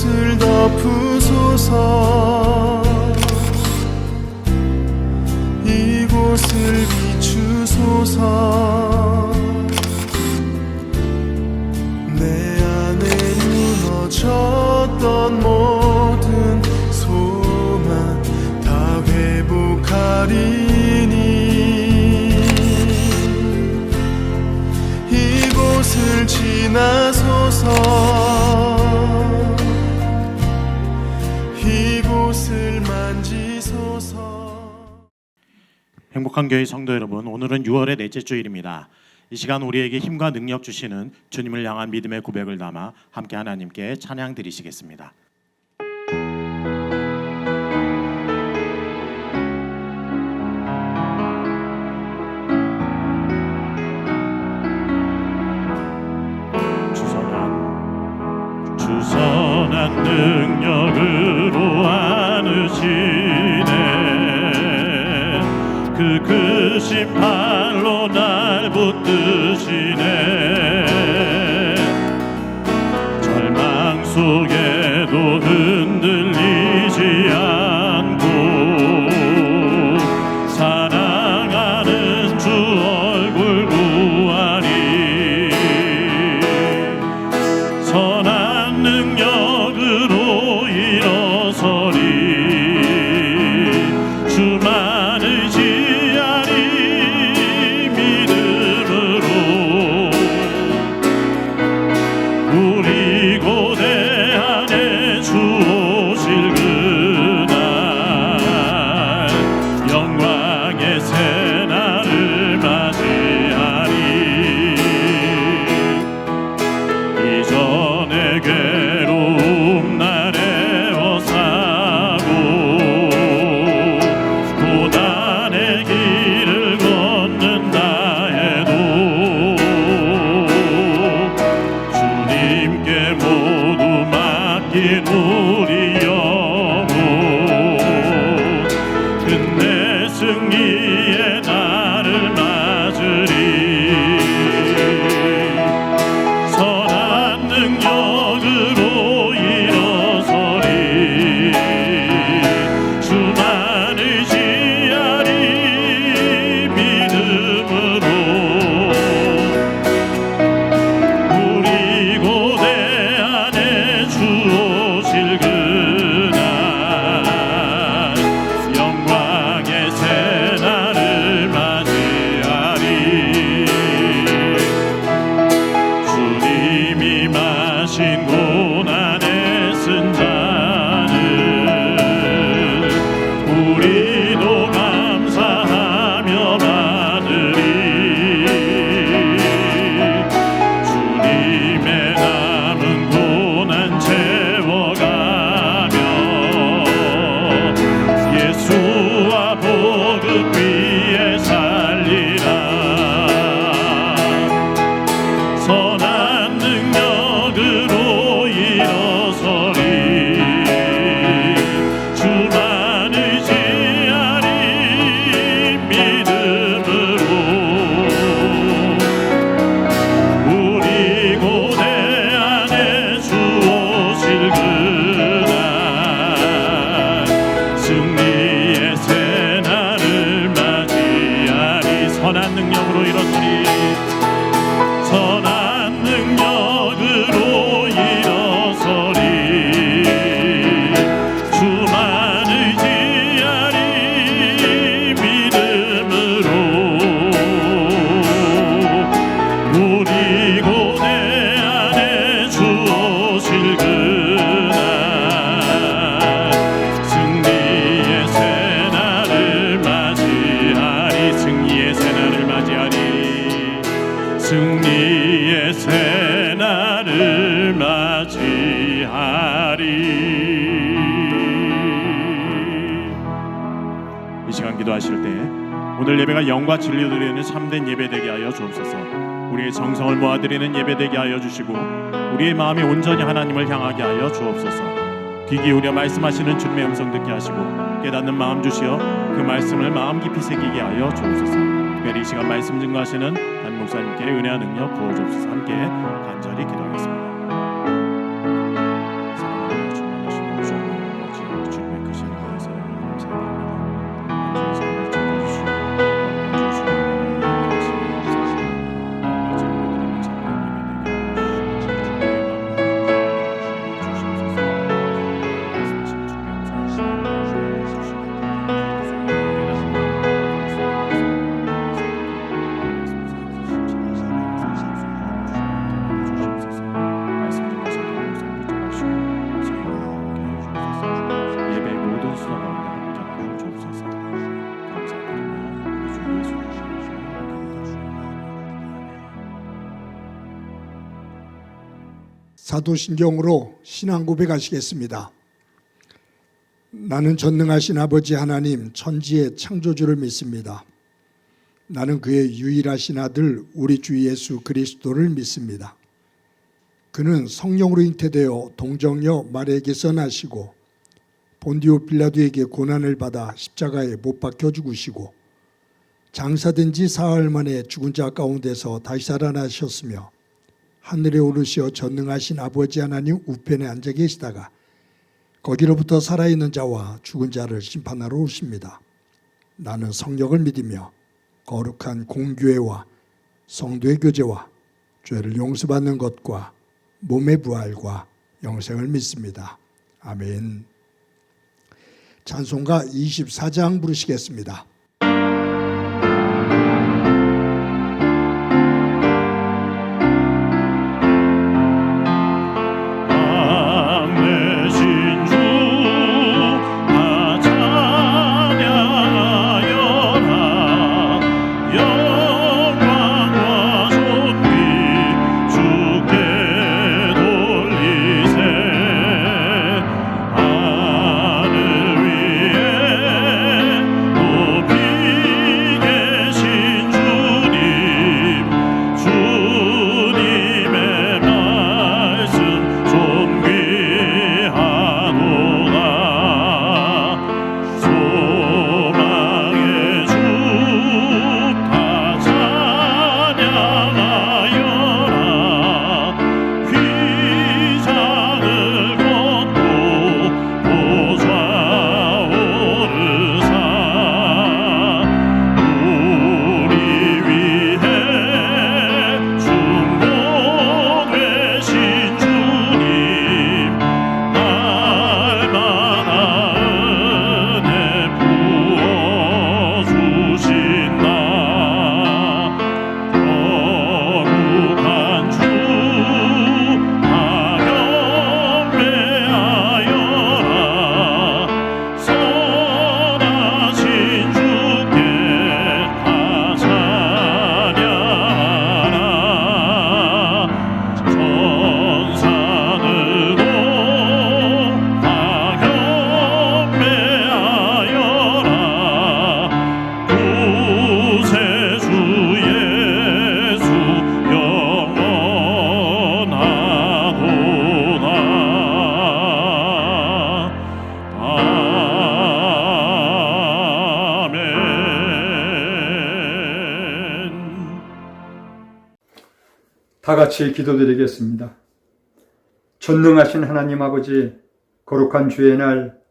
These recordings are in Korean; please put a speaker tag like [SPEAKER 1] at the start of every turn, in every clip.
[SPEAKER 1] 이곳을 덮으소서. 이곳을 비추소서. 내 안에 무너졌던 모든 소망 다 회복하리니 이곳을 지나소서. 이곳을 만지소서.
[SPEAKER 2] 행복한 교회 성도 여러분, 오늘은 6월의 넷째 주일입니다. 이 시간 우리에게 힘과 능력 주시는 주님을 향한 믿음의 고백을 담아 함께 하나님께 찬양 드리시겠습니다. 주선한 능력으로 안으시네. 그 크신 팔로 날 붙드시네. 절망 속에도 흔들리지 않고 사랑하는 주 얼굴 구하리. 선한 능력으로 일어서리. 주만 의지하리. 믿음으로 우리 고대 안에 주 오실 그날 영광의 새날을 맞이하리. 이전의 괴로움 날 애워싸고 고단의 길을 걷는다 해도 주님께 모두 맡긴 우리 영혼 끝내 승리의 날을 맞으리. 선한 능력으로 일어서리. 주만 의지하리. 믿음으로 우리 고대 안에 주 오실 그날 영광의 새날을 맞이하리. 주님이 마신 고난의 쓴 잔을 우리도 감사하며 받으리. 주님의 남은 고난 채워가며 예수와 복음 위에 살리라. 선한 능력으로 일어서리. 주만 의지하리. 믿음으로 우리 고대 안에 주 오실 그날 승리의 새날을 맞이하리. 선한 능력으로 일어서리. 선한 능력으로 일어서리. 주만 의지하리. 믿음으로 우리 고대 안에 주 오실 그날 승리의 새날을 맞이하리. 승리의 새날을 맞이하리. 승리의 새날을 맞이하리. 이 시간 기도하실 때 오늘 예배가 영과 진리로 드리는 참된 예배 되게 하여 주옵소서. 우리의 정성을 모아드리는 예배 되게 하여 주시고 우리의 마음이 온전히 하나님을 향하게 하여 주옵소서. 귀 기울여 말씀하시는 주님의 음성 듣게 하시고 깨닫는 마음 주시어 그 말씀을 마음 깊이 새기게 하여 주옵소서. 특별히 이 시간 말씀 증거하시는 담임 목사님께 은혜와 능력 부어주옵소서. 함께 간절히 기도하겠습니다. 사랑하는 주
[SPEAKER 3] 사도신경으로 신앙 고백하시겠습니다. 나는 전능하신 아버지 하나님 천지의 창조주를 믿습니다. 나는 그의 유일하신 아들 우리 주 예수 그리스도를 믿습니다. 그는 성령으로 잉태되어 동정녀 마리아에게서 나시고 본디오 빌라도에게 고난을 받아 십자가에 못 박혀 죽으시고 장사된 지 사흘 만에 죽은 자 가운데서 다시 살아나셨으며 하늘에 오르시어 전능하신 아버지 하나님 우편에 앉아 계시다가 거기로부터 살아있는 자와 죽은 자를 심판하러 오십니다. 나는 성령을 믿으며 거룩한 공교회와 성도의 교제와 죄를 용서받는 것과 몸의 부활과 영생을 믿습니다. 아멘. 찬송가 24장 부르시겠습니다.
[SPEAKER 4] 다 같이 기도드리겠습니다. 전능하신 하나님 아버지, 거룩한 주의 날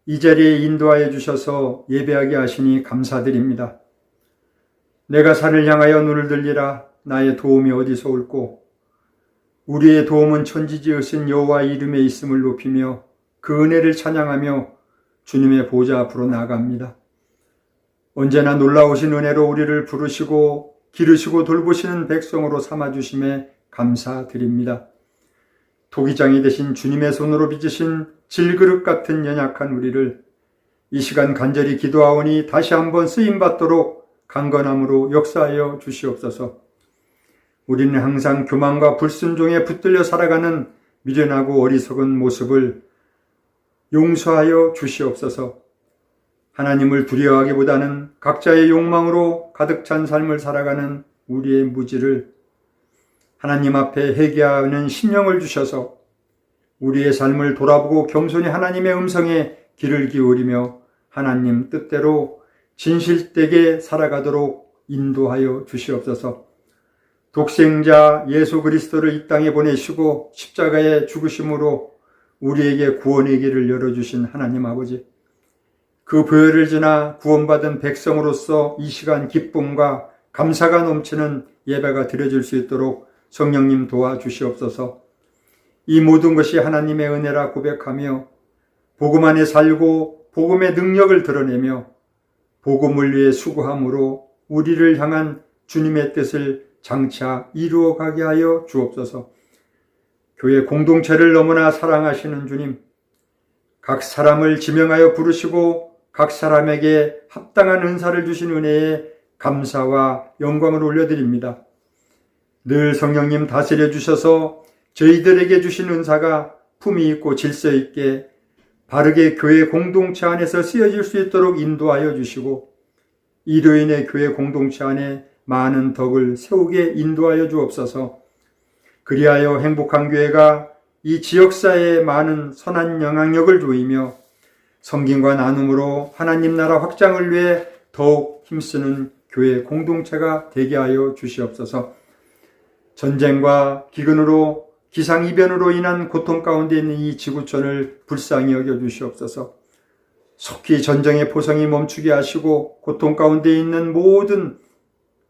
[SPEAKER 4] 이 자리에 인도하여 주셔서 예배하게 하시니 감사드립니다. 내가 산을 향하여 눈을 들리라. 나의 도움이 어디서 올꼬? 우리의 도움은 천지 지으신 여호와의 이름에 있음을 높이며 그 은혜를 찬양하며 주님의 보좌 앞으로 나아갑니다. 언제나 놀라우신 은혜로 우리를 부르시고 기르시고 돌보시는 백성으로 삼아주심에 감사드립니다. 토기장이 되신 주님의 손으로 빚으신 질그릇 같은 연약한 우리를 이 시간 간절히 기도하오니 다시 한번 쓰임받도록 강건함으로 역사하여 주시옵소서. 우리는 항상 교만과 불순종에 붙들려 살아가는 미련하고 어리석은 모습을 용서하여 주시옵소서. 하나님을 두려워하기보다는 각자의 욕망으로 가득 찬 삶을 살아가는 우리의 무지를 하나님 앞에 회개하는 심령을 주셔서 우리의 삶을 돌아보고 겸손히 하나님의 음성에 귀를 기울이며 하나님 뜻대로 진실되게 살아가도록 인도하여 주시옵소서. 독생자 예수 그리스도를 이 땅에 보내시고 십자가에 죽으심으로 우리에게 구원의 길을 열어주신 하나님 아버지, 그 보혈을 지나 구원받은 백성으로서 이 시간 기쁨과 감사가 넘치는 예배가 드려질 수 있도록 성령님 도와주시옵소서. 이 모든 것이 하나님의 은혜라 고백하며 복음 안에 살고 복음의 능력을 드러내며 복음을 위해 수고함으로 우리를 향한 주님의 뜻을 장차 이루어가게 하여 주옵소서. 교회 공동체를 너무나 사랑하시는 주님, 각 사람을 지명하여 부르시고 각 사람에게 합당한 은사를 주신 은혜에 감사와 영광을 올려드립니다. 늘 성령님 다스려 주셔서 저희들에게 주신 은사가 품위 있고 질서 있게 바르게 교회 공동체 안에서 쓰여질 수 있도록 인도하여 주시고 이로 인해 교회 공동체 안에 많은 덕을 세우게 인도하여 주옵소서. 그리하여 행복한 교회가 이 지역사회에 많은 선한 영향력을 조이며 섬김과 나눔으로 하나님 나라 확장을 위해 더욱 힘쓰는 교회 공동체가 되게 하여 주시옵소서. 전쟁과 기근으로 기상이변으로 인한 고통 가운데 있는 이 지구촌을 불쌍히 여겨 주시옵소서. 속히 전쟁의 포성이 멈추게 하시고 고통 가운데 있는 모든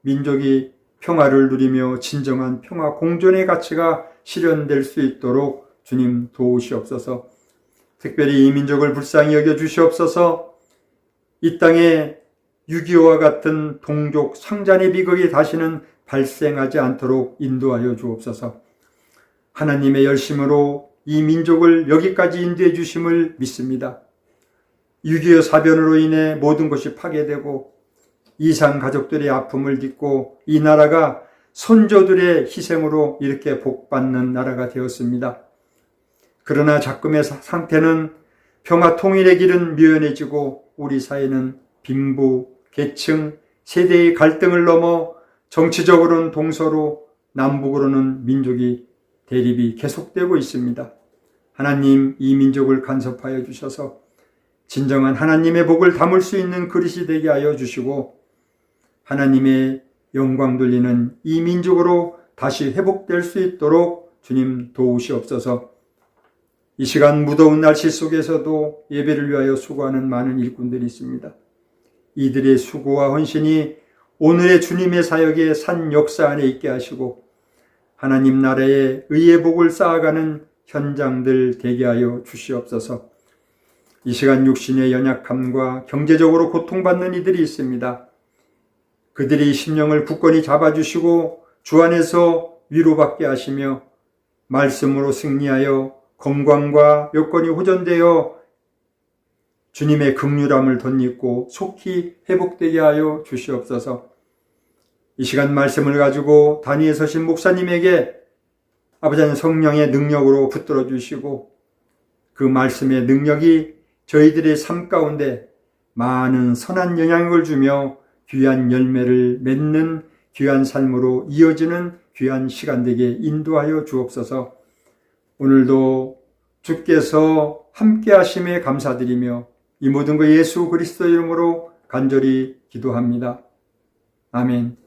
[SPEAKER 4] 민족이 평화를 누리며 진정한 평화 공존의 가치가 실현될 수 있도록 주님 도우시옵소서. 특별히 이 민족을 불쌍히 여겨 주시옵소서. 이 땅에 6.25와 같은 동족 상잔의 비극이 다시는 발생하지 않도록 인도하여 주옵소서. 하나님의 열심으로 이 민족을 여기까지 인도해 주심을 믿습니다. 6.25 사변으로 인해 모든 것이 파괴되고 이산 가족들의 아픔을 딛고 이 나라가 선조들의 희생으로 이렇게 복받는 나라가 되었습니다. 그러나 작금의 상태는 평화 통일의 길은 묘연해지고 우리 사회는 빈부, 계층, 세대의 갈등을 넘어 정치적으로는 동서로 남북으로는 민족이 대립이 계속되고 있습니다. 하나님 이 민족을 간섭하여 주셔서 진정한 하나님의 복을 담을 수 있는 그릇이 되게 하여 주시고 하나님의 영광 돌리는 이 민족으로 다시 회복될 수 있도록 주님 도우시옵소서. 이 시간 무더운 날씨 속에서도 예배를 위하여 수고하는 많은 일꾼들이 있습니다. 이들의 수고와 헌신이 오늘의 주님의 사역의 산 역사 안에 있게 하시고 하나님 나라의 의의 복을 쌓아가는 현장들 되게 하여 주시옵소서. 이 시간 육신의 연약함과 경제적으로 고통받는 이들이 있습니다. 그들이 심령을 굳건히 잡아주시고 주 안에서 위로받게 하시며 말씀으로 승리하여 건강과 여건이 호전되어 주님의 긍휼함을 덧입고 속히 회복되게 하여 주시옵소서. 이 시간 말씀을 가지고 단위에 서신 목사님에게 아버지 하나님 성령의 능력으로 붙들어 주시고 그 말씀의 능력이 저희들의 삶 가운데 많은 선한 영향을 주며 귀한 열매를 맺는 귀한 삶으로 이어지는 귀한 시간 되게 인도하여 주옵소서. 오늘도 주께서 함께 하심에 감사드리며 이 모든 것 예수 그리스도 이름으로 간절히 기도합니다. 아멘.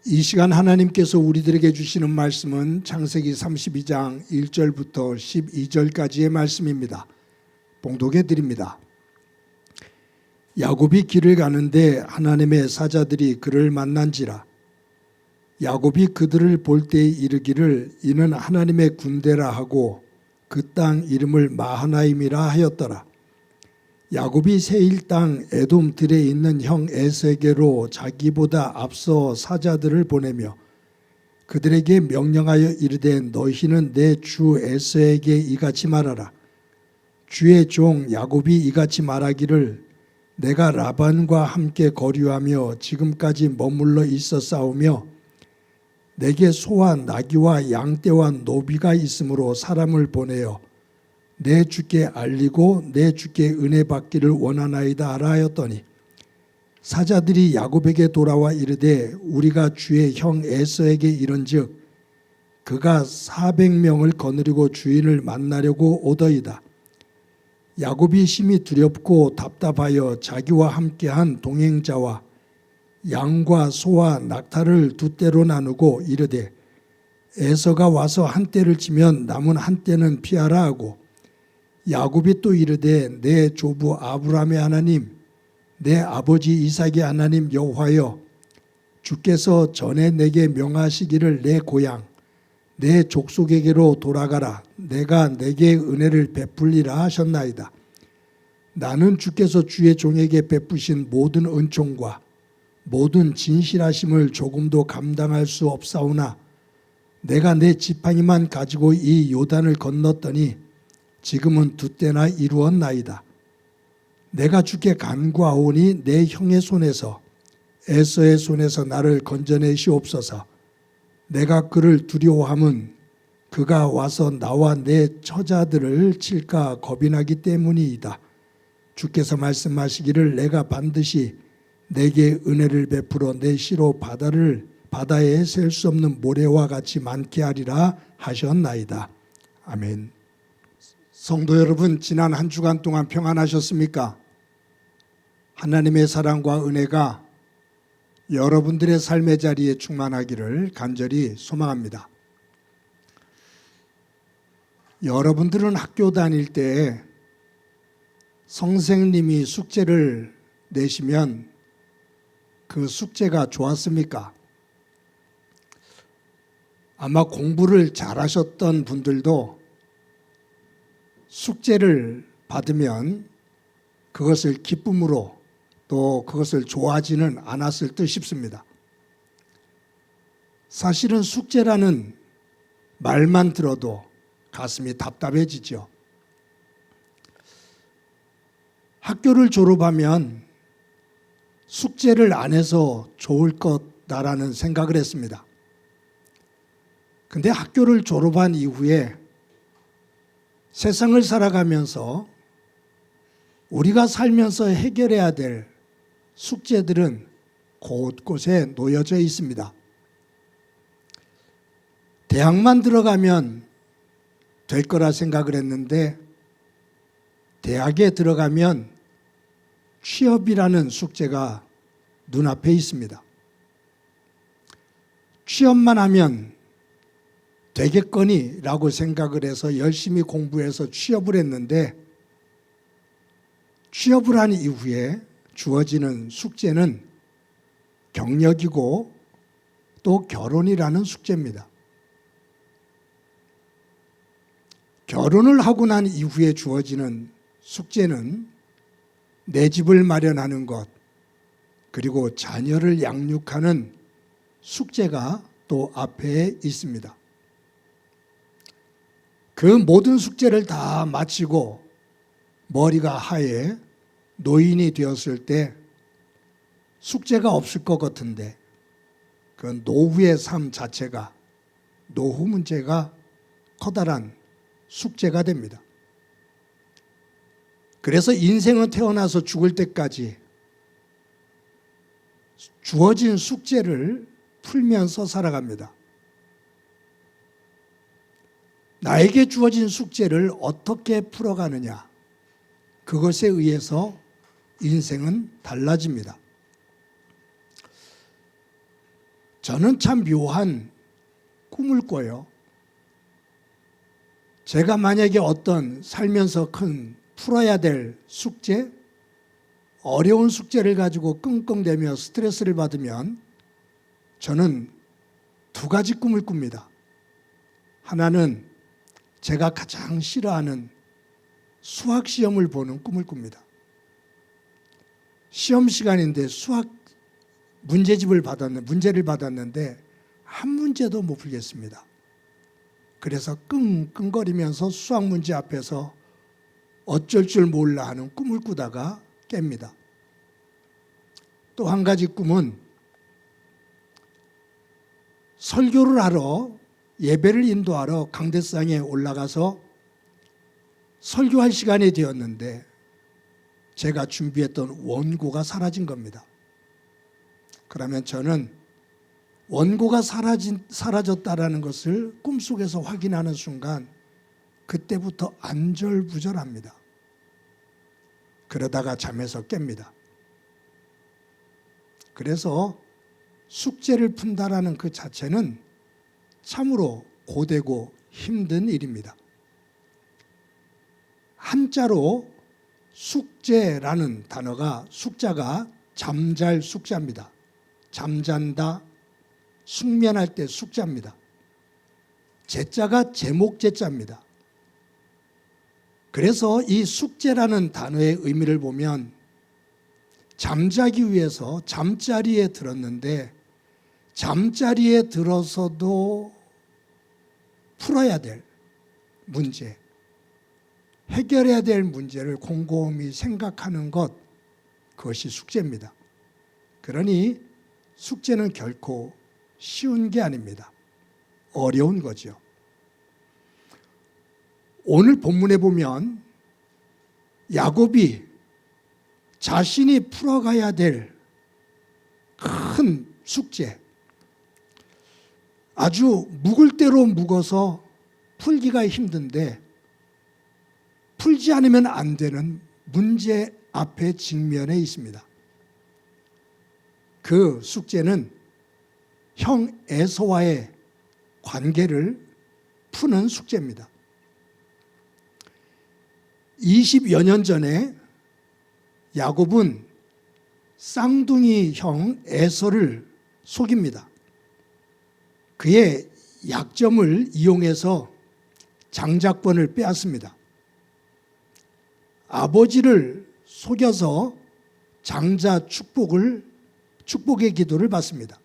[SPEAKER 3] 이 시간 하나님께서 우리들에게 주시는 말씀은 창세기 32장 1절부터 12절까지의 말씀입니다. 봉독해 드립니다. 야곱이 길을 가는데 하나님의 사자들이 그를 만난지라. 야곱이 그들을 볼 때에 이르기를 이는 하나님의 군대라 하고 그 땅 이름을 마하나임이라 하였더라. 야곱이 세일 땅 에돔 들에 있는 형 에서에게로 자기보다 앞서 사자들을 보내며 그들에게 명령하여 이르되 너희는 내 주 에서에게 이같이 말하라. 주의 종 야곱이 이같이 말하기를 내가 라반과 함께 거류하며 지금까지 머물러 있어 싸우며 내게 소와 나귀와 양떼와 노비가 있으므로 사람을 보내어 내 주께 알리고 내 주께 은혜 받기를 원하나이다 하라 하였더니 사자들이 야곱에게 돌아와 이르되 우리가 주의 형 에서에게 이른즉 그가 400명을 거느리고 주인을 만나려고 오더이다. 야곱이 심히 두렵고 답답하여 자기와 함께한 동행자와 양과 소와 낙타를 두 떼로 나누고 이르되 에서가 와서 한 떼를 치면 남은 한 떼는 피하라 하고 야곱이 또 이르되 내 조부 아브라함의 하나님 내 아버지 이삭의 하나님 여호와여 주께서 전에 내게 명하시기를 내 고향 내 족속에게로 돌아가라. 내가 내게 은혜를 베풀리라 하셨나이다. 나는 주께서 주의 종에게 베푸신 모든 은총과 모든 진실하심을 조금도 감당할 수 없사오나 내가 내 지팡이만 가지고 이 요단을 건넜더니 지금은 두 때나 이루었나이다. 내가 주께 간구하오니 내 형의 손에서 에서의 손에서 나를 건져내시옵소서. 내가 그를 두려워함은 그가 와서 나와 내 처자들을 칠까 겁이 나기 때문이이다. 주께서 말씀하시기를 내가 반드시 내게 은혜를 베풀어 내 시로 바다에 셀 수 없는 모래와 같이 많게 하리라 하셨나이다. 아멘. 성도 여러분, 지난 한 주간 동안 평안하셨습니까? 하나님의 사랑과 은혜가 여러분들의 삶의 자리에 충만하기를 간절히 소망합니다. 여러분들은 학교 다닐 때 선생님이 숙제를 내시면 그 숙제가 좋았습니까? 아마 공부를 잘하셨던 분들도 숙제를 받으면 그것을 기쁨으로 또 그것을 좋아하지는 않았을 듯 싶습니다. 사실은 숙제라는 말만 들어도 가슴이 답답해지죠. 학교를 졸업하면 숙제를 안 해서 좋을 거다라는 생각을 했습니다. 근데 학교를 졸업한 이후에 세상을 살아가면서 우리가 살면서 해결해야 될 숙제들은 곳곳에 놓여져 있습니다. 대학만 들어가면 될 거라 생각을 했는데 대학에 들어가면 취업이라는 숙제가 눈앞에 있습니다. 취업만 하면 되겠거니라고 생각을 해서 열심히 공부해서 취업을 했는데 취업을 한 이후에 주어지는 숙제는 경력이고 또 결혼이라는 숙제입니다. 결혼을 하고 난 이후에 주어지는 숙제는 내 집을 마련하는 것, 그리고 자녀를 양육하는 숙제가 또 앞에 있습니다. 그 모든 숙제를 다 마치고 머리가 하얘 노인이 되었을 때 숙제가 없을 것 같은데 그 노후의 삶 자체가, 노후 문제가 커다란 숙제가 됩니다. 그래서 인생은 태어나서 죽을 때까지 주어진 숙제를 풀면서 살아갑니다. 나에게 주어진 숙제를 어떻게 풀어가느냐, 그것에 의해서 인생은 달라집니다. 저는 참 묘한 꿈을 꿔요. 제가 만약에 어떤 살면서 큰 풀어야 될 숙제, 어려운 숙제를 가지고 끙끙대며 스트레스를 받으면 저는 두 가지 꿈을 꿉니다. 하나는 제가 가장 싫어하는 수학 시험을 보는 꿈을 꿉니다. 시험 시간인데 수학 문제를 받았는데 한 문제도 못 풀겠습니다. 그래서 끙끙거리면서 수학 문제 앞에서 어쩔 줄 몰라 하는 꿈을 꾸다가 깹니다. 또 한 가지 꿈은 설교를 하러, 예배를 인도하러 강대상에 올라가서 설교할 시간이 되었는데 제가 준비했던 원고가 사라진 겁니다. 그러면 저는 원고가 사라졌다라는 것을 꿈속에서 확인하는 순간 그때부터 안절부절합니다. 그러다가 잠에서 깹니다. 그래서 숙제를 푼다라는 그 자체는 참으로 고되고 힘든 일입니다. 한자로 숙제라는 단어가, 숙자가 잠잘 숙자입니다. 잠잔다, 숙면할 때 숙자입니다. 제자가 제목 제자입니다. 그래서 이 숙제라는 단어의 의미를 보면 잠자기 위해서 잠자리에 들었는데 잠자리에 들어서도 풀어야 될 문제, 해결해야 될 문제를 곰곰이 생각하는 것, 그것이 숙제입니다. 그러니 숙제는 결코 쉬운 게 아닙니다. 어려운 거죠. 오늘 본문에 보면 야곱이 자신이 풀어가야 될 큰 숙제, 아주 묵을 대로 묵어서 풀기가 힘든데 풀지 않으면 안 되는 문제 앞에 직면해 있습니다. 그 숙제는 형 에서와의 관계를 푸는 숙제입니다. 20여 년 전에 야곱은 쌍둥이 형 에서를 속입니다. 그의 약점을 이용해서 장자권을 빼앗습니다. 아버지를 속여서 장자 축복의 기도를 받습니다.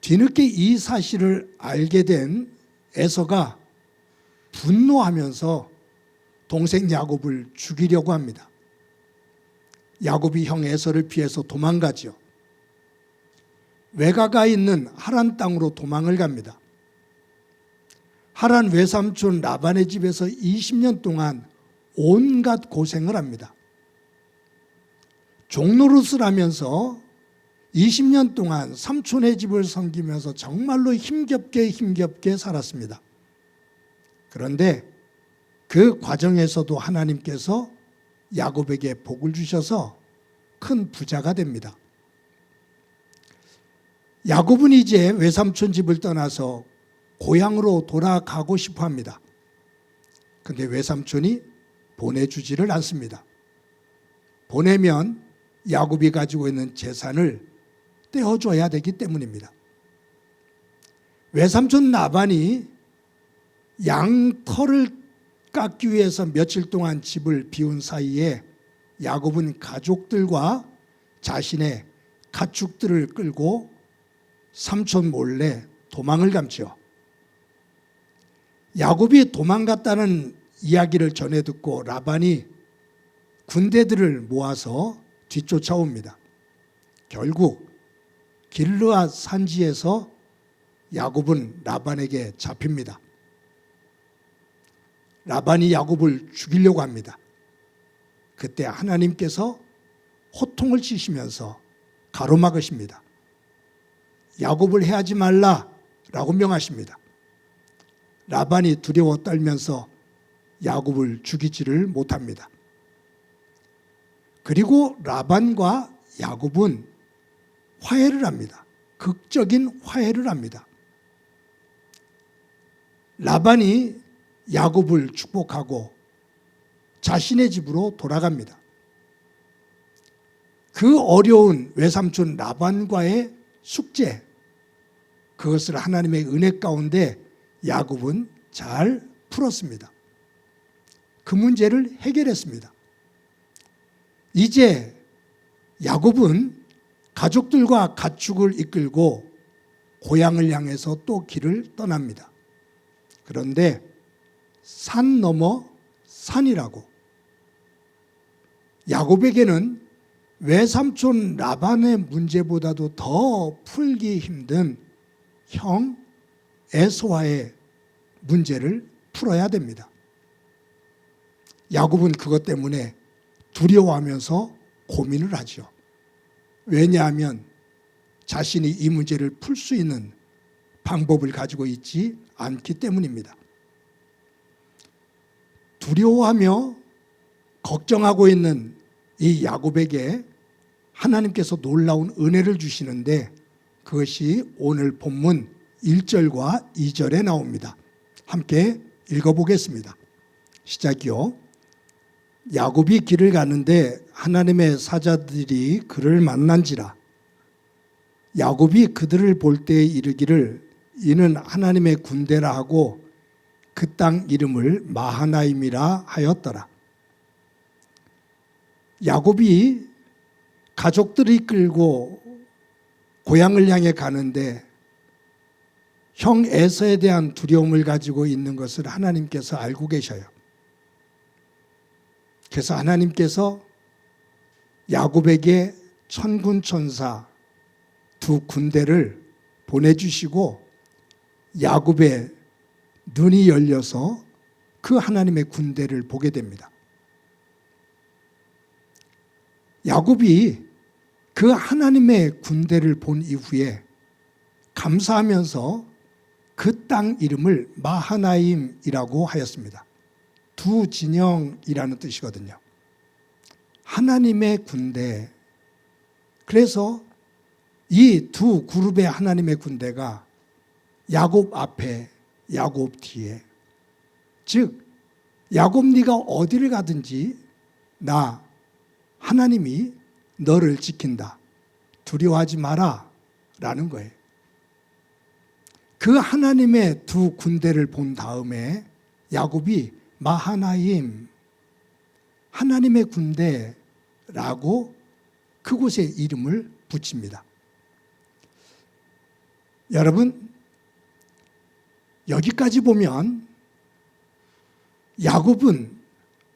[SPEAKER 3] 뒤늦게 이 사실을 알게 된 에서가 분노하면서 동생 야곱을 죽이려고 합니다. 야곱이 형 에서를 피해서 도망가죠. 외가가 있는 하란 땅으로 도망을 갑니다. 하란 외삼촌 라반의 집에서 20년 동안 온갖 고생을 합니다. 종노릇을 하면서 20년 동안 삼촌의 집을 섬기면서 정말로 힘겹게 살았습니다. 그런데 그 과정에서도 하나님께서 야곱에게 복을 주셔서 큰 부자가 됩니다. 야곱은 이제 외삼촌 집을 떠나서 고향으로 돌아가고 싶어 합니다. 그런데 외삼촌이 보내주지를 않습니다. 보내면 야곱이 가지고 있는 재산을 떼어줘야 되기 때문입니다. 외삼촌 라반이 양털을 깎기 위해서 며칠 동안 집을 비운 사이에 야곱은 가족들과 자신의 가축들을 끌고 삼촌 몰래 도망을 감죠. 야곱이 도망갔다는 이야기를 전해 듣고 라반이 군대들을 모아서 뒤쫓아옵니다. 결국 길르앗 산지에서 야곱은 라반에게 잡힙니다. 라반이 야곱을 죽이려고 합니다. 그때 하나님께서 호통을 치시면서 가로막으십니다. 야곱을 해하지 말라라고 명하십니다. 라반이 두려워 떨면서 야곱을 죽이지를 못합니다. 그리고 라반과 야곱은 화해를 합니다. 극적인 화해를 합니다. 라반이 야곱을 축복하고 자신의 집으로 돌아갑니다. 그 어려운 외삼촌 라반과의 숙제, 그것을 하나님의 은혜 가운데 야곱은 잘 풀었습니다. 그 문제를 해결했습니다. 이제 야곱은 가족들과 가축을 이끌고 고향을 향해서 또 길을 떠납니다. 그런데 산 넘어 산이라고, 야곱에게는 외삼촌 라반의 문제보다도 더 풀기 힘든 형 에서와의 문제를 풀어야 됩니다. 야곱은 그것 때문에 두려워하면서 고민을 하죠. 왜냐하면 자신이 이 문제를 풀 수 있는 방법을 가지고 있지 않기 때문입니다. 두려워하며 걱정하고 있는 이 야곱에게 하나님께서 놀라운 은혜를 주시는데 그것이 오늘 본문 1절과 2절에 나옵니다. 함께 읽어보겠습니다. 시작이요. 야곱이 길을 가는데 하나님의 사자들이 그를 만난지라. 야곱이 그들을 볼 때에 이르기를 이는 하나님의 군대라 하고 그 땅 이름을 마하나임이라 하였더라. 야곱이 가족들을 이끌고 고향을 향해 가는데 형 에서에 대한 두려움을 가지고 있는 것을 하나님께서 알고 계셔요. 그래서 하나님께서 야곱에게 천군 천사 두 군대를 보내주시고 야곱의 눈이 열려서 그 하나님의 군대를 보게 됩니다. 야곱이 그 하나님의 군대를 본 이후에 감사하면서 그 땅 이름을 마하나임이라고 하였습니다. 두 진영이라는 뜻이거든요. 하나님의 군대. 그래서 이 두 그룹의 하나님의 군대가 야곱 앞에 야곱 뒤에, 즉 야곱 네가 어디를 가든지 나 하나님이 너를 지킨다. 두려워하지 마라 라는 거예요. 그 하나님의 두 군대를 본 다음에 야곱이 마하나임, 하나님의 군대라고 그곳에 이름을 붙입니다. 여러분, 여기까지 보면 야곱은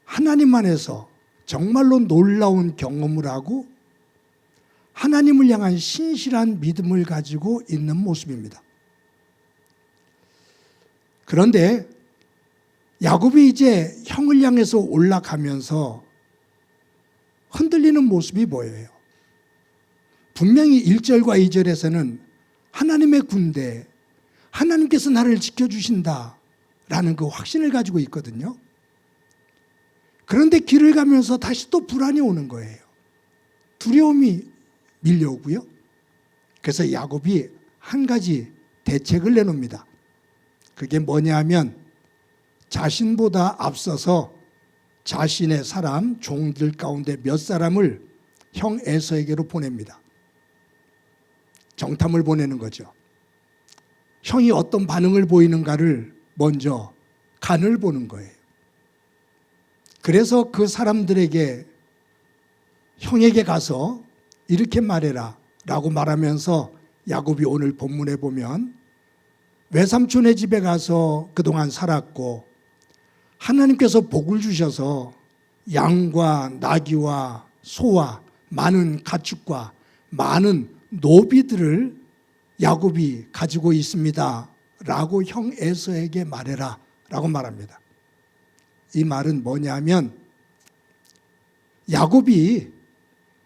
[SPEAKER 3] 하나님 안에서 정말로 놀라운 경험을 하고 하나님을 향한 신실한 믿음을 가지고 있는 모습입니다. 그런데 야곱이 이제 형을 향해서 올라가면서 흔들리는 모습이 보여요. 분명히 1절과 2절에서는 하나님의 군대, 하나님께서 나를 지켜주신다라는 그 확신을 가지고 있거든요. 그런데 길을 가면서 다시 또 불안이 오는 거예요. 두려움이 밀려오고요. 그래서 야곱이 한 가지 대책을 내놓습니다. 그게 뭐냐 하면 자신보다 앞서서 자신의 사람, 종들 가운데 몇 사람을 형 에서에게로 보냅니다. 정탐을 보내는 거죠. 형이 어떤 반응을 보이는가를 먼저 간을 보는 거예요. 그래서 그 사람들에게 형에게 가서 이렇게 말해라 라고 말하면서 야곱이 오늘 본문에 보면 외삼촌의 집에 가서 그동안 살았고 하나님께서 복을 주셔서 양과 나귀와 소와 많은 가축과 많은 노비들을 야곱이 가지고 있습니다 라고 형 에서에게 말해라 라고 말합니다. 이 말은 뭐냐면 야곱이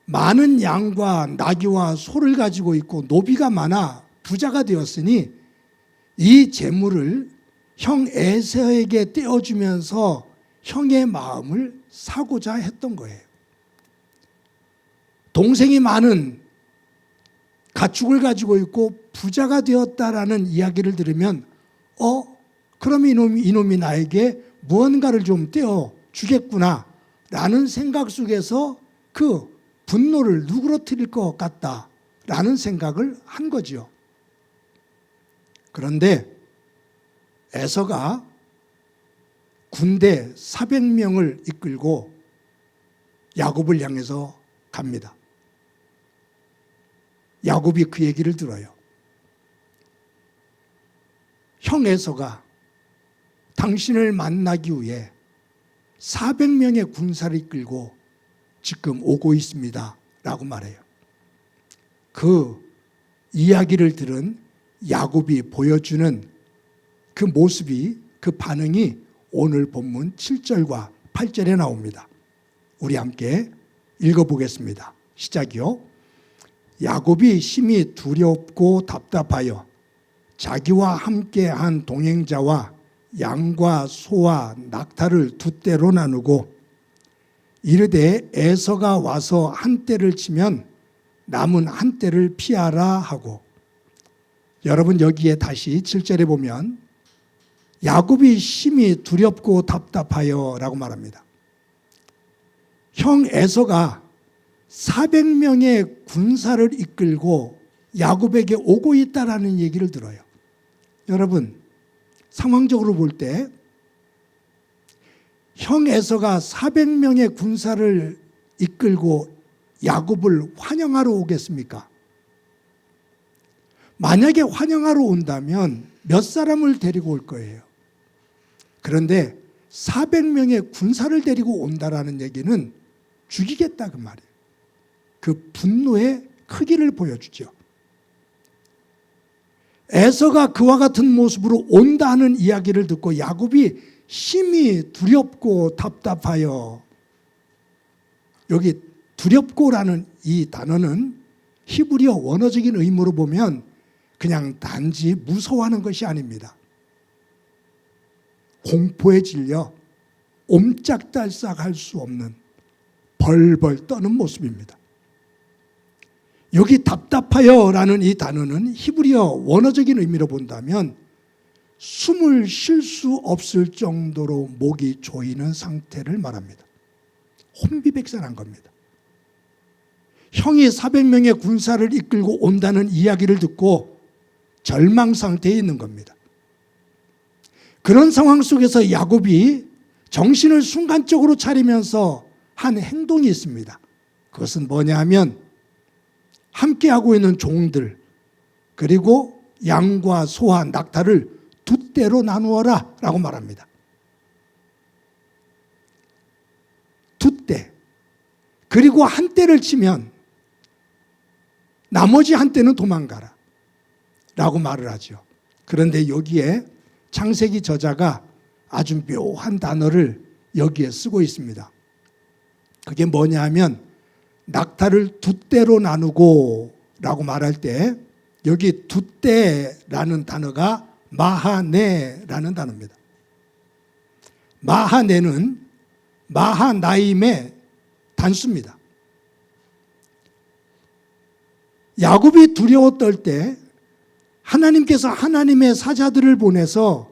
[SPEAKER 3] 많은 양과 나귀와 소를 가지고 있고 노비가 많아 부자가 되었으니 이 재물을 형 에서에게 떼어주면서 형의 마음을 사고자 했던 거예요. 동생이 많은 가축을 가지고 있고 부자가 되었다라는 이야기를 들으면 그럼 이놈이 나에게 무언가를 좀 떼어주겠구나 라는 생각 속에서 그 분노를 누그러뜨릴 것 같다라는 생각을 한 거죠. 그런데 에서가 군대 400명을 이끌고 야곱을 향해서 갑니다. 야곱이 그 얘기를 들어요. 형 에서가 당신을 만나기 위해 400명의 군사를 이끌고 지금 오고 있습니다 라고 말해요. 그 이야기를 들은 야곱이 보여주는 그 모습이, 그 반응이 오늘 본문 7절과 8절에 나옵니다. 우리 함께 읽어보겠습니다. 시작이요. 야곱이 심히 두렵고 답답하여 자기와 함께한 동행자와 양과 소와 낙타를 두 떼로 나누고 이르되 에서가 와서 한 떼를 치면 남은 한 떼를 피하라 하고, 여러분 여기에 다시 7절에 보면 야곱이 심히 두렵고 답답하여 라고 말합니다. 형 에서가 400명의 군사를 이끌고 야곱에게 오고 있다라는 얘기를 들어요. 여러분, 상황적으로 볼 때 형 에서가 400명의 군사를 이끌고 야곱을 환영하러 오겠습니까? 만약에 환영하러 온다면 몇 사람을 데리고 올 거예요. 그런데 400명의 군사를 데리고 온다라는 얘기는 죽이겠다 그 말이에요. 그 분노의 크기를 보여주죠. 에서가 그와 같은 모습으로 온다는 이야기를 듣고 야곱이 심히 두렵고 답답하여, 여기 두렵고라는 이 단어는 히브리어 원어적인 의미로 보면 그냥 단지 무서워하는 것이 아닙니다. 공포에 질려 옴짝달싹할 수 없는 벌벌 떠는 모습입니다. 여기 답답하여라는 이 단어는 히브리어 원어적인 의미로 본다면 숨을 쉴 수 없을 정도로 목이 조이는 상태를 말합니다. 혼비백산한 겁니다. 형이 400명의 군사를 이끌고 온다는 이야기를 듣고 절망 상태에 있는 겁니다. 그런 상황 속에서 야곱이 정신을 순간적으로 차리면서 한 행동이 있습니다. 그것은 뭐냐 하면 함께하고 있는 종들 그리고 양과 소와 낙타를 두 떼로 나누어라 라고 말합니다. 두 떼. 그리고 한 떼를 치면 나머지 한 떼는 도망가라 라고 말을 하죠. 그런데 여기에 창세기 저자가 아주 묘한 단어를 여기에 쓰고 있습니다. 그게 뭐냐 하면 낙타를 두 떼로 나누고 라고 말할 때 여기 두 떼라는 단어가 마하네라는 단어입니다. 마하네는 마하나임의 단수입니다. 야곱이 두려워 떨 때 하나님께서 하나님의 사자들을 보내서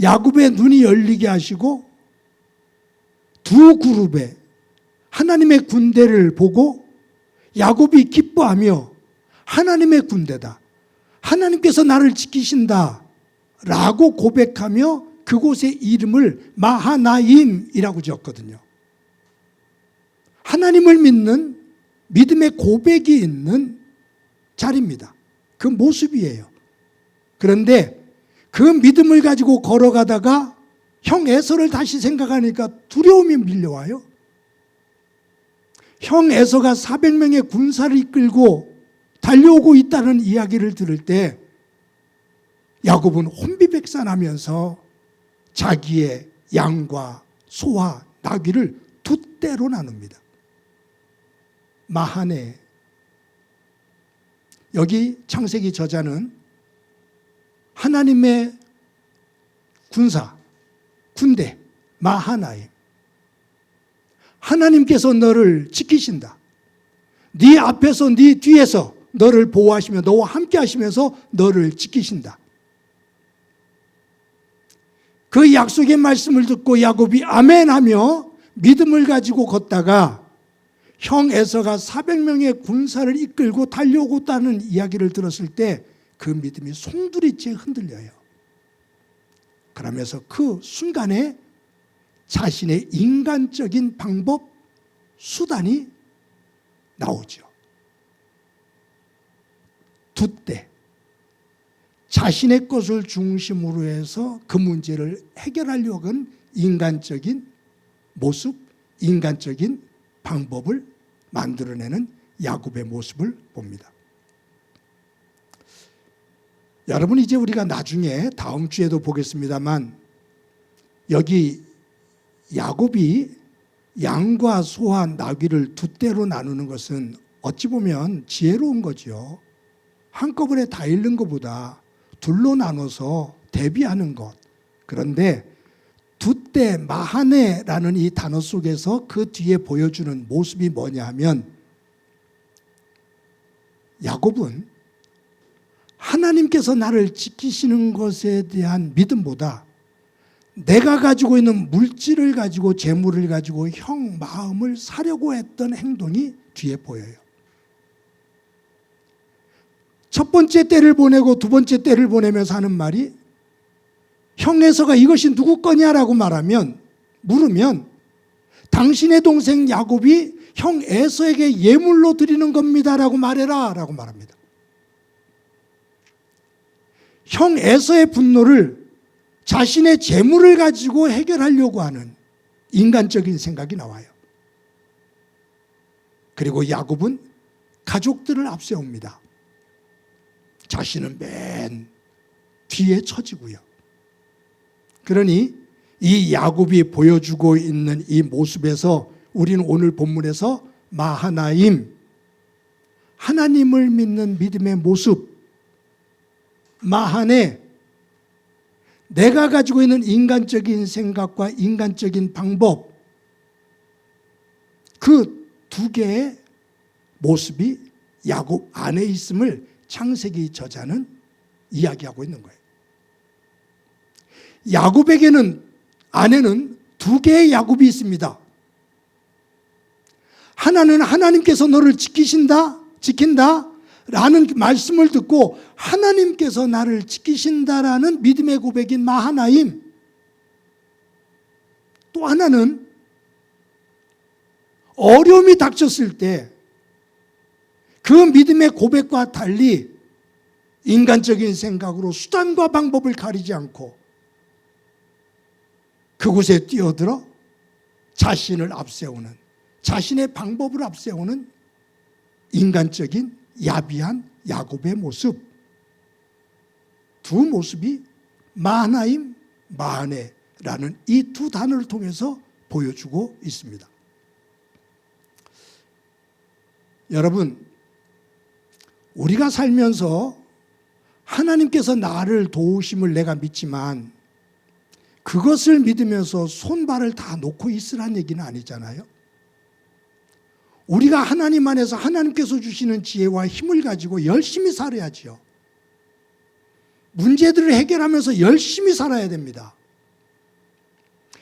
[SPEAKER 3] 야곱의 눈이 열리게 하시고 두 그룹의 하나님의 군대를 보고 야곱이 기뻐하며 하나님의 군대다, 하나님께서 나를 지키신다 라고 고백하며 그곳의 이름을 마하나임이라고 지었거든요. 하나님을 믿는 믿음의 고백이 있는 자리입니다. 그 모습이에요. 그런데 그 믿음을 가지고 걸어가다가 형 에서를 다시 생각하니까 두려움이 밀려와요. 형 에서가 400명의 군사를 이끌고 달려오고 있다는 이야기를 들을 때 야곱은 혼비백산하면서 자기의 양과 소와 나귀를 두 떼로 나눕니다. 마하네. 여기 창세기 저자는 하나님의 군사, 군대, 마하나임. 하나님께서 너를 지키신다. 네 앞에서 네 뒤에서 너를 보호하시며 너와 함께 하시면서 너를 지키신다. 그 약속의 말씀을 듣고 야곱이 아멘하며 믿음을 가지고 걷다가 형 에서가 400명의 군사를 이끌고 달려오고 있다는 이야기를 들었을 때 그 믿음이 송두리째 흔들려요. 그러면서 그 순간에 자신의 인간적인 방법, 수단이 나오죠. 두 떼. 자신의 것을 중심으로 해서 그 문제를 해결하려고 한 인간적인 모습, 인간적인 방법을 만들어내는 야곱의 모습을 봅니다. 여러분, 이제 우리가 나중에 다음 주에도 보겠습니다만 여기 야곱이 양과 소와 나귀를 두 떼로 나누는 것은 어찌 보면 지혜로운 거죠. 한꺼번에 다 잃는 것보다 둘로 나눠서 대비하는 것. 그런데 두 떼 마하네라는 이 단어 속에서 그 뒤에 보여주는 모습이 뭐냐 하면 야곱은 하나님께서 나를 지키시는 것에 대한 믿음보다 내가 가지고 있는 물질을 가지고 재물을 가지고 형 마음을 사려고 했던 행동이 뒤에 보여요. 첫 번째 때를 보내고 두 번째 때를 보내면서 하는 말이 형 에서가 이것이 누구 거냐라고 물으면 당신의 동생 야곱이 형 에서에게 예물로 드리는 겁니다라고 말해라 라고 말합니다. 형 에서의 분노를 자신의 재물을 가지고 해결하려고 하는 인간적인 생각이 나와요. 그리고 야곱은 가족들을 앞세웁니다. 자신은 맨 뒤에 처지고요. 그러니 이 야곱이 보여주고 있는 이 모습에서 우리는 오늘 본문에서 마하나임, 하나님을 믿는 믿음의 모습, 마하네, 내가 가지고 있는 인간적인 생각과 인간적인 방법, 그 두 개의 모습이 야곱 안에 있음을 창세기 저자는 이야기하고 있는 거예요. 야곱에게는 안에는 두 개의 야곱이 있습니다. 하나는 하나님께서 너를 지킨다 라는 말씀을 듣고 하나님께서 나를 지키신다라는 믿음의 고백인 마하나임. 또 하나는 어려움이 닥쳤을 때 그 믿음의 고백과 달리 인간적인 생각으로 수단과 방법을 가리지 않고 그곳에 뛰어들어 자신을 앞세우는, 자신의 방법을 앞세우는 인간적인 야비한 야곱의 모습, 두 모습이 마하나임, 마하네라는 이 두 단어를 통해서 보여주고 있습니다. 여러분, 우리가 살면서 하나님께서 나를 도우심을 내가 믿지만 그것을 믿으면서 손발을 다 놓고 있으란 얘기는 아니잖아요. 우리가 하나님 안에서 하나님께서 주시는 지혜와 힘을 가지고 열심히 살아야지요. 문제들을 해결하면서 열심히 살아야 됩니다.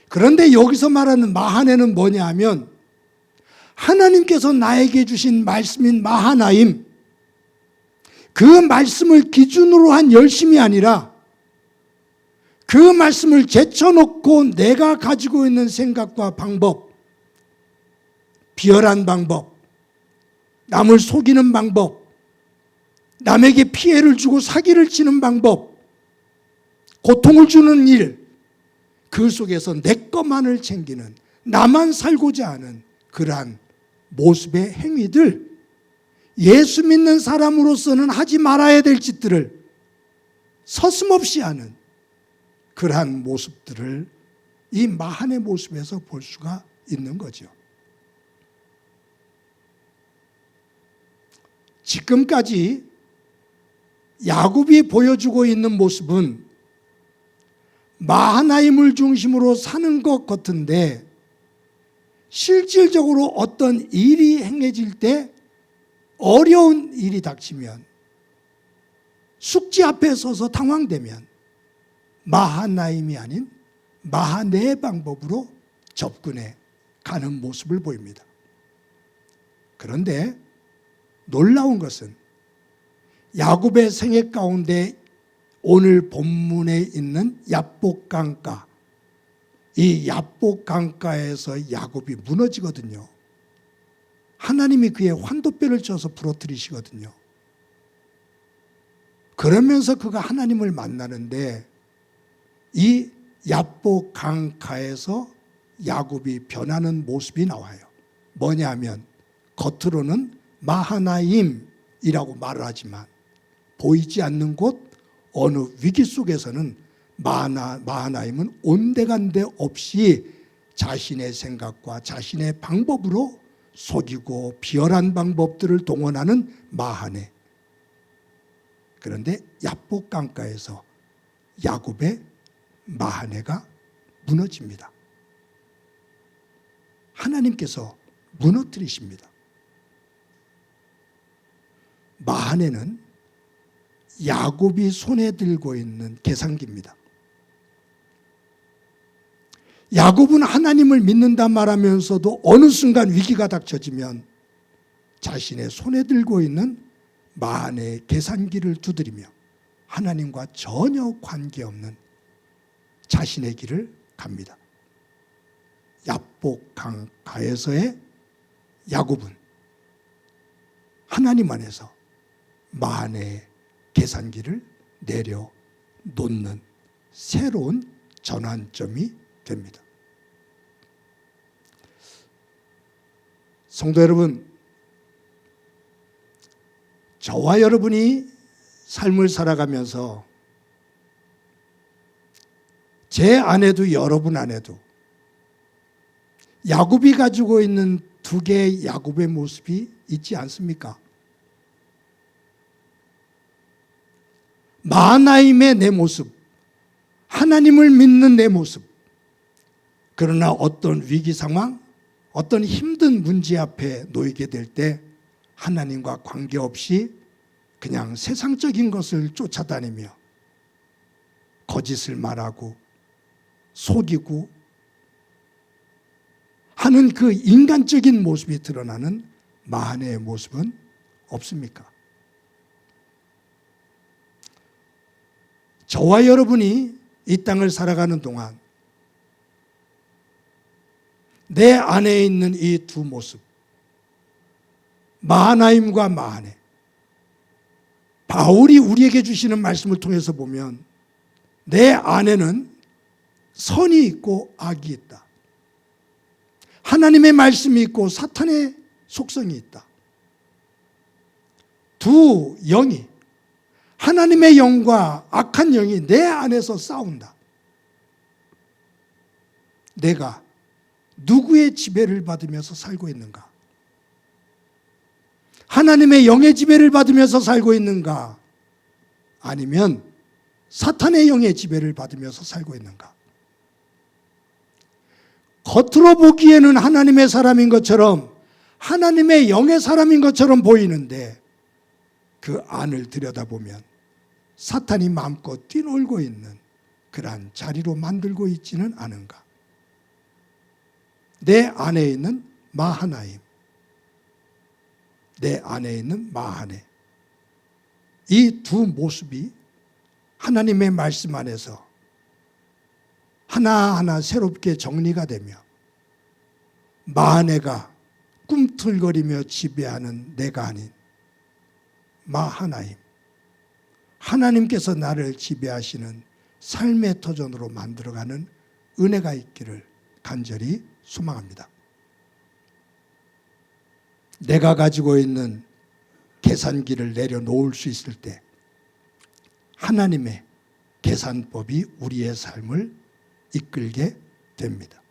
[SPEAKER 3] 그런데 여기서 말하는 마하네는 뭐냐 하면 하나님께서 나에게 주신 말씀인 마하나임, 그 말씀을 기준으로 한 열심이 아니라 그 말씀을 제쳐놓고 내가 가지고 있는 생각과 방법, 비열한 방법, 남을 속이는 방법, 남에게 피해를 주고 사기를 치는 방법, 고통을 주는 일, 그 속에서 내 것만을 챙기는, 나만 살고자 하는 그러한 모습의 행위들, 예수 믿는 사람으로서는 하지 말아야 될 짓들을 서슴없이 하는 그러한 모습들을 이 마하네 모습에서 볼 수가 있는 거죠. 지금까지 야곱이 보여주고 있는 모습은 마하나임을 중심으로 사는 것 같은데 실질적으로 어떤 일이 행해질 때 어려운 일이 닥치면 숙지 앞에 서서 당황되면 마하나임이 아닌 마하네의 방법으로 접근해 가는 모습을 보입니다. 그런데 놀라운 것은 야곱의 생애 가운데 오늘 본문에 있는 야복강가, 이 야복강가에서 야곱이 무너지거든요. 하나님이 그의 환도뼈를 쳐서 부러뜨리시거든요. 그러면서 그가 하나님을 만나는데 이 야복강가에서 야곱이 변하는 모습이 나와요. 뭐냐 하면 겉으로는 마하나임이라고 말을 하지만 보이지 않는 곳 어느 위기 속에서는 마하나임은 온데간데 없이 자신의 생각과 자신의 방법으로 속이고 비열한 방법들을 동원하는 마하네. 그런데 야복강가에서 야곱의 마하네가 무너집니다. 하나님께서 무너뜨리십니다. 마하네는 야곱이 손에 들고 있는 계산기입니다. 야곱은 하나님을 믿는다 말하면서도 어느 순간 위기가 닥쳐지면 자신의 손에 들고 있는 만의 계산기를 두드리며 하나님과 전혀 관계없는 자신의 길을 갑니다. 야복강 가에서의 야곱은 하나님 안에서 만의 계산기를 내려놓는 새로운 전환점이 됩니다. 성도 여러분, 저와 여러분이 삶을 살아가면서 제 안에도 여러분 안에도 야곱이 가지고 있는 두 개의 야곱의 모습이 있지 않습니까? 마하나임의 내 모습, 하나님을 믿는 내 모습. 그러나 어떤 위기 상황, 어떤 힘든 문제 앞에 놓이게 될 때 하나님과 관계없이 그냥 세상적인 것을 쫓아다니며 거짓을 말하고 속이고 하는 그 인간적인 모습이 드러나는 마하나의 모습은 없습니까? 저와 여러분이 이 땅을 살아가는 동안 내 안에 있는 이 두 모습, 마하나임과 마하네, 바울이 우리에게 주시는 말씀을 통해서 보면 내 안에는 선이 있고 악이 있다. 하나님의 말씀이 있고 사탄의 속성이 있다. 두 영이, 하나님의 영과 악한 영이 내 안에서 싸운다. 내가 누구의 지배를 받으면서 살고 있는가? 하나님의 영의 지배를 받으면서 살고 있는가? 아니면 사탄의 영의 지배를 받으면서 살고 있는가? 겉으로 보기에는 하나님의 사람인 것처럼, 하나님의 영의 사람인 것처럼 보이는데 그 안을 들여다보면 사탄이 마음껏 뛰놀고 있는 그러한 자리로 만들고 있지는 않은가? 내 안에 있는 마하나임, 내 안에 있는 마하네, 이 두 모습이 하나님의 말씀 안에서 하나하나 새롭게 정리가 되며 마하네가 꿈틀거리며 지배하는 내가 아닌 마하나임, 하나님께서 나를 지배하시는 삶의 터전으로 만들어가는 은혜가 있기를 간절히 소망합니다. 내가 가지고 있는 계산기를 내려놓을 수 있을 때 하나님의 계산법이 우리의 삶을 이끌게 됩니다.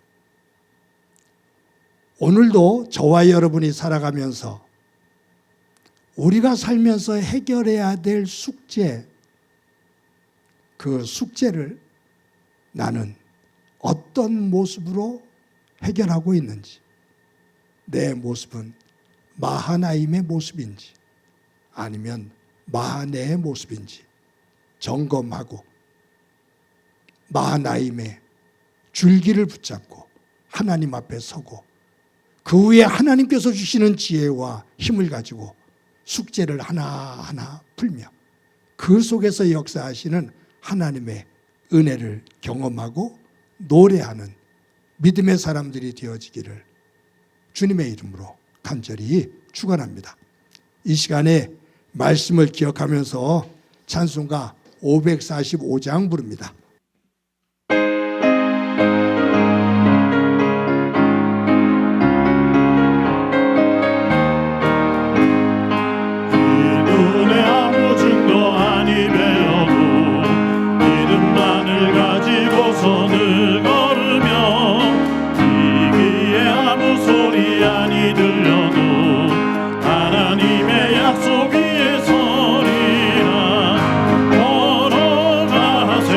[SPEAKER 3] 오늘도 저와 여러분이 살아가면서 우리가 살면서 해결해야 될 숙제, 그 숙제를 나는 어떤 모습으로 해결하고 있는지, 내 모습은 마하나임의 모습인지 아니면 마하네의 모습인지 점검하고 마하나임의 줄기를 붙잡고 하나님 앞에 서고 그 위에 하나님께서 주시는 지혜와 힘을 가지고 숙제를 하나하나 풀며 그 속에서 역사하시는 하나님의 은혜를 경험하고 노래하는 믿음의 사람들이 되어지기를 주님의 이름으로 간절히 축원합니다. 이 시간에 말씀을 기억하면서 찬송가 545장 부릅니다.
[SPEAKER 2] 눈에 아무 증거 아니 배어도 믿음만을 가지고서 늘 걸으며 이 귀에 아무 소리 아니 들려도 하나님의 약속 위에 서리라 걸어가세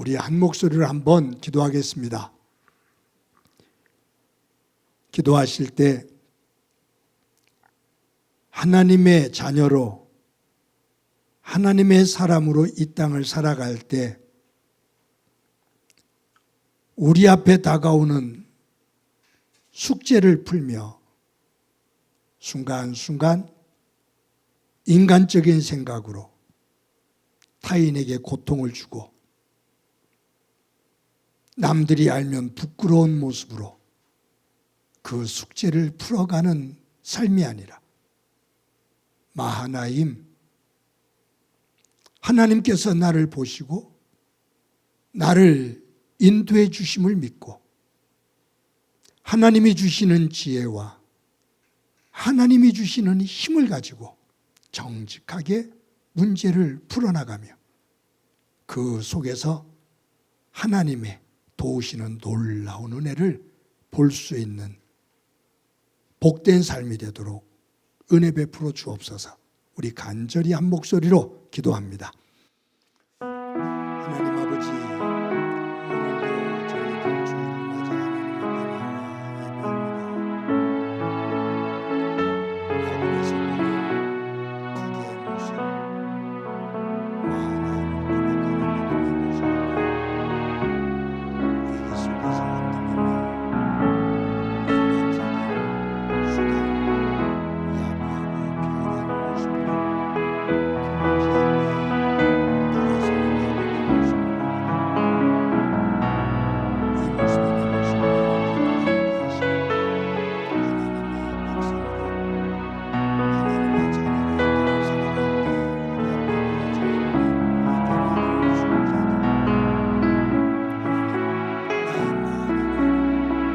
[SPEAKER 3] 우리 한 목소리로 한번 기도하겠습니다. 기도하실 때 하나님의 자녀로 하나님의 사람으로 이 땅을 살아갈 때 우리 앞에 다가오는 숙제를 풀며 순간순간 인간적인 생각으로 타인에게 고통을 주고 남들이 알면 부끄러운 모습으로 그 숙제를 풀어가는 삶이 아니라 마하나임, 하나님께서 나를 보시고 나를 인도해 주심을 믿고 하나님이 주시는 지혜와 하나님이 주시는 힘을 가지고 정직하게 문제를 풀어나가며 그 속에서 하나님의 도우시는 놀라운 은혜를 볼 수 있는 복된 삶이 되도록 은혜 베풀어 주옵소서. 우리 간절히 한 목소리로 기도합니다. 하나님 아버지, 오늘도 저희들 주일을 맞아 하나님 앞에 나와 예배합니다. 야곱에서 보는 두 개의 모습, 마하나임을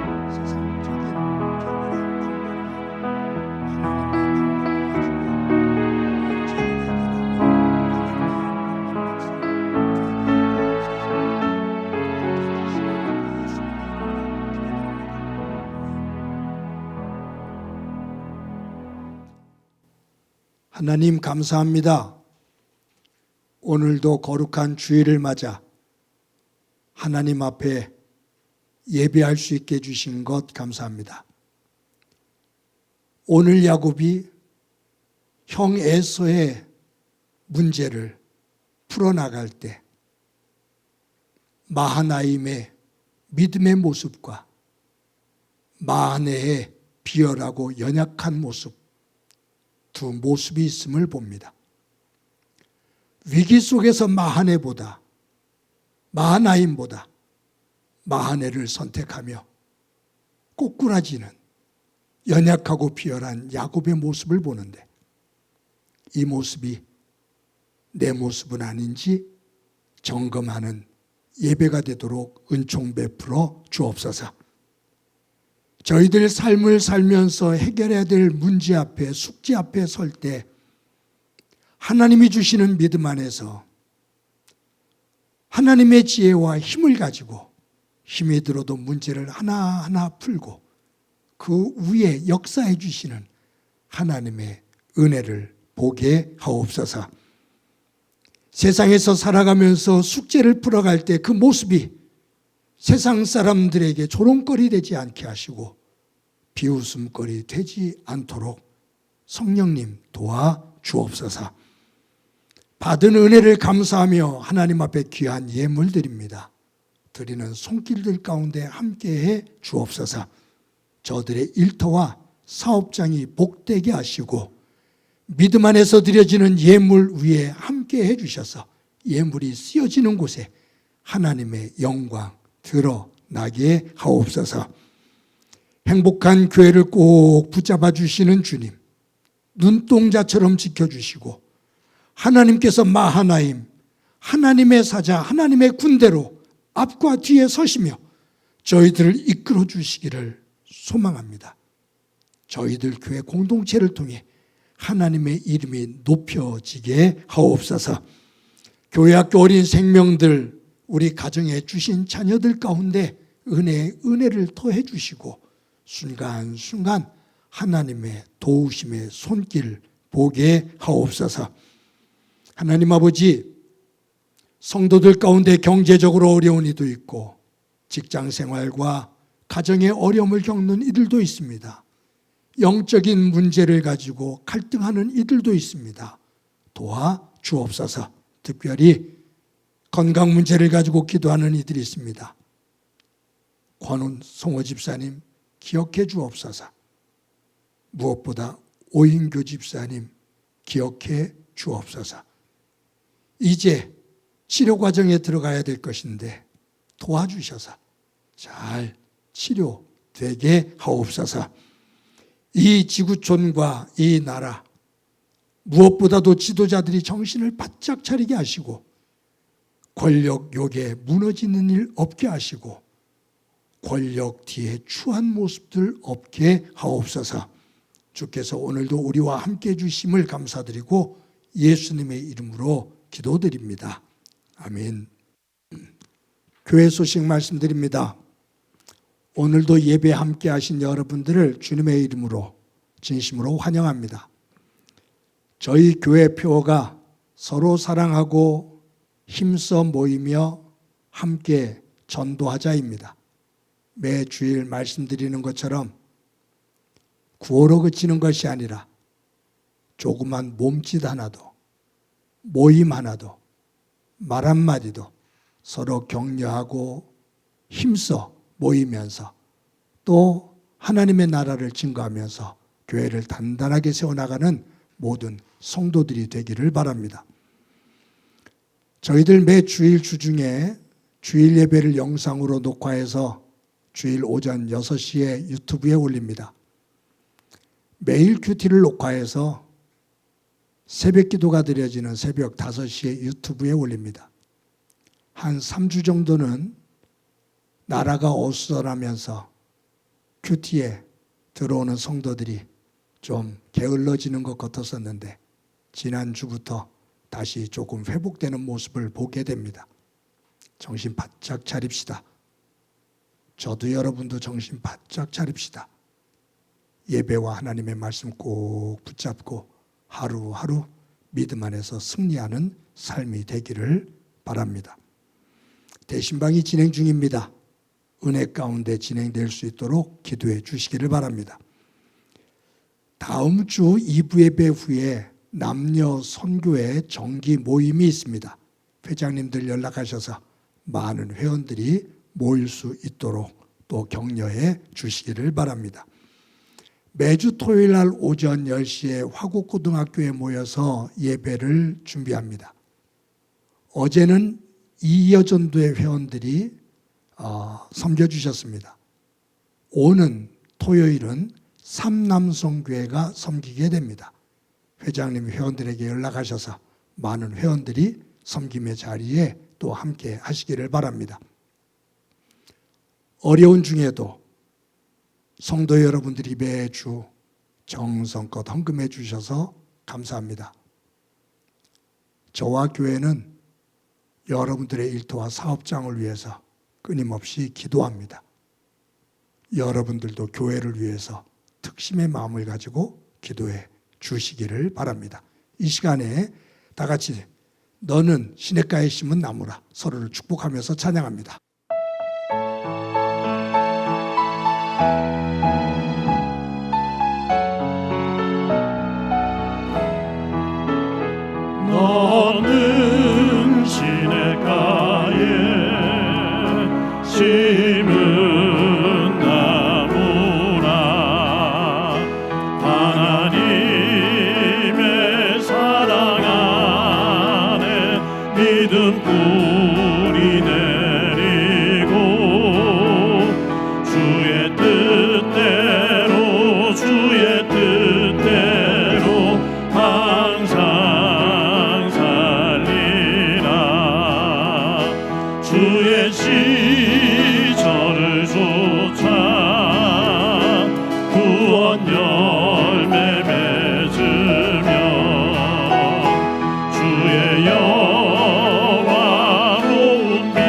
[SPEAKER 3] 고백하는 믿음의 모습, 위기 속에서 흔들리며 하나님 감사합니다. 오늘도 거룩한 주일을 맞아 하나님 앞에 예배할 수 있게 해주신 것 감사합니다. 오늘 야곱이 형 에서의 문제를 풀어나갈 때 마하나임의 믿음의 모습과 마하네의 비열하고 연약한 모습, 두 모습이 있음을 봅니다. 위기 속에서 마하네보다 마하나임보다 마하네를 선택하며 꼬꾸라지는 연약하고 비열한 야곱의 모습을 보는데 이 모습이 내 모습은 아닌지 점검하는 예배가 되도록 은총 베풀어 주옵소서. 저희들 삶을 살면서 해결해야 될 문제 앞에, 숙제 앞에 설 때 하나님이 주시는 믿음 안에서 하나님의 지혜와 힘을 가지고 힘이 들어도 문제를 하나하나 풀고 그 위에 역사해 주시는 하나님의 은혜를 보게 하옵소서. 세상에서 살아가면서 숙제를 풀어갈 때 그 모습이 세상 사람들에게 조롱거리 되지 않게 하시고 비웃음거리 되지 않도록 성령님 도와 주옵소서. 받은 은혜를 감사하며 하나님 앞에 귀한 예물 드립니다. 드리는 손길들 가운데 함께해 주옵소서. 저들의 일터와 사업장이 복되게 하시고 믿음 안에서 드려지는 예물 위에 함께해 주셔서 예물이 쓰여지는 곳에 하나님의 영광 드러나게 하옵소서. 행복한 교회를 꼭 붙잡아 주시는 주님, 눈동자처럼 지켜주시고 하나님께서 마하나임, 하나님의 사자, 하나님의 군대로 앞과 뒤에 서시며 저희들을 이끌어 주시기를 소망합니다. 저희들 교회 공동체를 통해 하나님의 이름이 높여지게 하옵소서. 교회 학교 어린 생명들, 우리 가정에 주신 자녀들 가운데 은혜를 더해 주시고 순간순간 하나님의 도우심의 손길 보게 하옵소서. 하나님 아버지, 성도들 가운데 경제적으로 어려운 이도 있고 직장 생활과 가정의 어려움을 겪는 이들도 있습니다. 영적인 문제를 가지고 갈등하는 이들도 있습니다. 도와 주옵소서. 특별히 건강 문제를 가지고 기도하는 이들이 있습니다. 권훈 송호 집사님 기억해 주옵소서. 무엇보다 오인교 집사님 기억해 주옵소서. 이제 치료 과정에 들어가야 될 것인데 도와주셔서 잘 치료되게 하옵소서. 이 지구촌과 이 나라 무엇보다도 지도자들이 정신을 바짝 차리게 하시고 권력 욕에 무너지는 일 없게 하시고 권력 뒤에 추한 모습들 없게 하옵소서. 주께서 오늘도 우리와 함께 해주심을 감사드리고 예수님의 이름으로 기도드립니다. 아멘. 교회 소식 말씀드립니다. 오늘도 예배 함께 하신 여러분들을 주님의 이름으로 진심으로 환영합니다. 저희 교회 표어가 서로 사랑하고 힘써 모이며 함께 전도하자입니다. 매 주일 말씀드리는 것처럼 구호로 그치는 것이 아니라 조그만 몸짓 하나도, 모임 하나도, 말 한마디도 서로 격려하고 힘써 모이면서 또 하나님의 나라를 증거하면서 교회를 단단하게 세워나가는 모든 성도들이 되기를 바랍니다. 저희들 매 주일 주중에 주일 예배를 영상으로 녹화해서 주일 오전 6시에 유튜브에 올립니다. 매일 큐티를 녹화해서 새벽 기도가 드려지는 새벽 5시에 유튜브에 올립니다. 한 3주 정도는 나라가 어수선하면서 큐티에 들어오는 성도들이 좀 게을러지는 것 같았었는데 지난주부터 다시 조금 회복되는 모습을 보게 됩니다. 정신 바짝 차립시다. 저도 여러분도 정신 바짝 차립시다. 예배와 하나님의 말씀 꼭 붙잡고 하루하루 믿음 안에서 승리하는 삶이 되기를 바랍니다. 대신방이 진행 중입니다. 은혜 가운데 진행될 수 있도록 기도해 주시기를 바랍니다. 다음 주 2부 예배 후에 남녀 선교회 정기 모임이 있습니다. 회장님들 연락하셔서 많은 회원들이 모일 수 있도록 또 격려해 주시기를 바랍니다. 매주 토요일 날 오전 10시에 화곡고등학교에 모여서 예배를 준비합니다. 어제는 이여전도의 회원들이 섬겨주셨습니다. 오는 토요일은 삼남성교회가 섬기게 됩니다. 회장님 회원들에게 연락하셔서 많은 회원들이 섬김의 자리에 또 함께 하시기를 바랍니다. 어려운 중에도 성도 여러분들이 매주 정성껏 헌금해 주셔서 감사합니다. 저와 교회는 여러분들의 일터와 사업장을 위해서 끊임없이 기도합니다. 여러분들도 교회를 위해서 특심의 마음을 가지고 기도해 주시기를 바랍니다. 이 시간에 다 같이 너는 시냇가에 심은 나무라 서로를 축복하면서 찬양합니다.
[SPEAKER 2] 너는 시냇가에 심은 나무라 하나님의 사랑 안에 믿음 뿌리 내리고 주의 뜻대로 항상 살리라. 주의 시절을 쫓아 구원 열매 맺으며 주의 영화로운 빛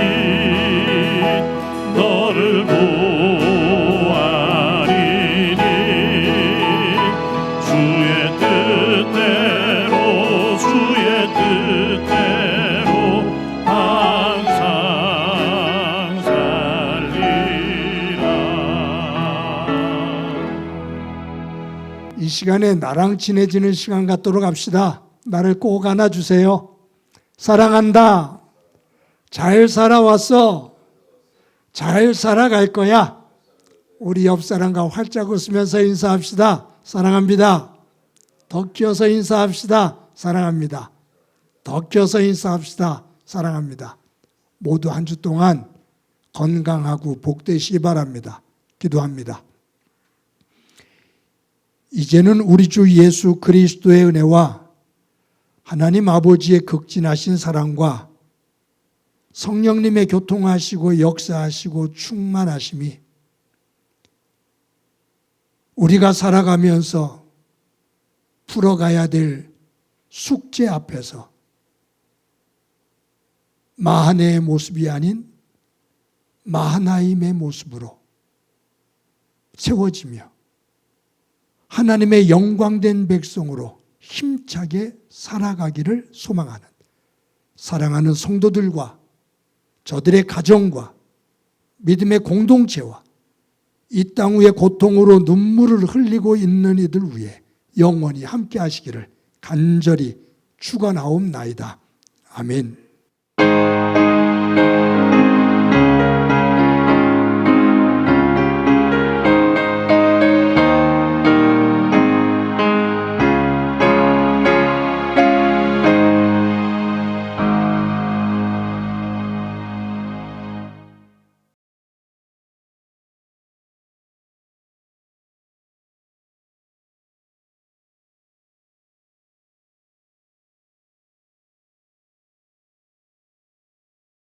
[SPEAKER 2] 너를 보아리니 주의 뜻대로 항상
[SPEAKER 3] 시간에 나랑 친해지는 시간 갖도록 합시다. 나를 꼭 안아주세요. 사랑한다. 잘 살아왔어. 잘 살아갈 거야. 우리 옆 사람과 활짝 웃으면서 인사합시다. 사랑합니다. 더 키워서 인사합시다. 사랑합니다. 더 키워서 인사합시다. 사랑합니다. 모두 한 주 동안 건강하고 복되시기 바랍니다. 기도합니다. 이제는 우리 주 예수 그리스도의 은혜와 하나님 아버지의 극진하신 사랑과 성령님의 교통하시고 역사하시고 충만하심이 우리가 살아가면서 풀어가야 될 숙제 앞에서 마하네의 모습이 아닌 마하나임의 모습으로 세워지며 하나님의 영광된 백성으로 힘차게 살아가기를 소망하는 사랑하는 성도들과 저들의 가정과 믿음의 공동체와 이 땅 위에 고통으로 눈물을 흘리고 있는 이들 위해 영원히 함께 하시기를 간절히 축원하옵나이다. 아멘.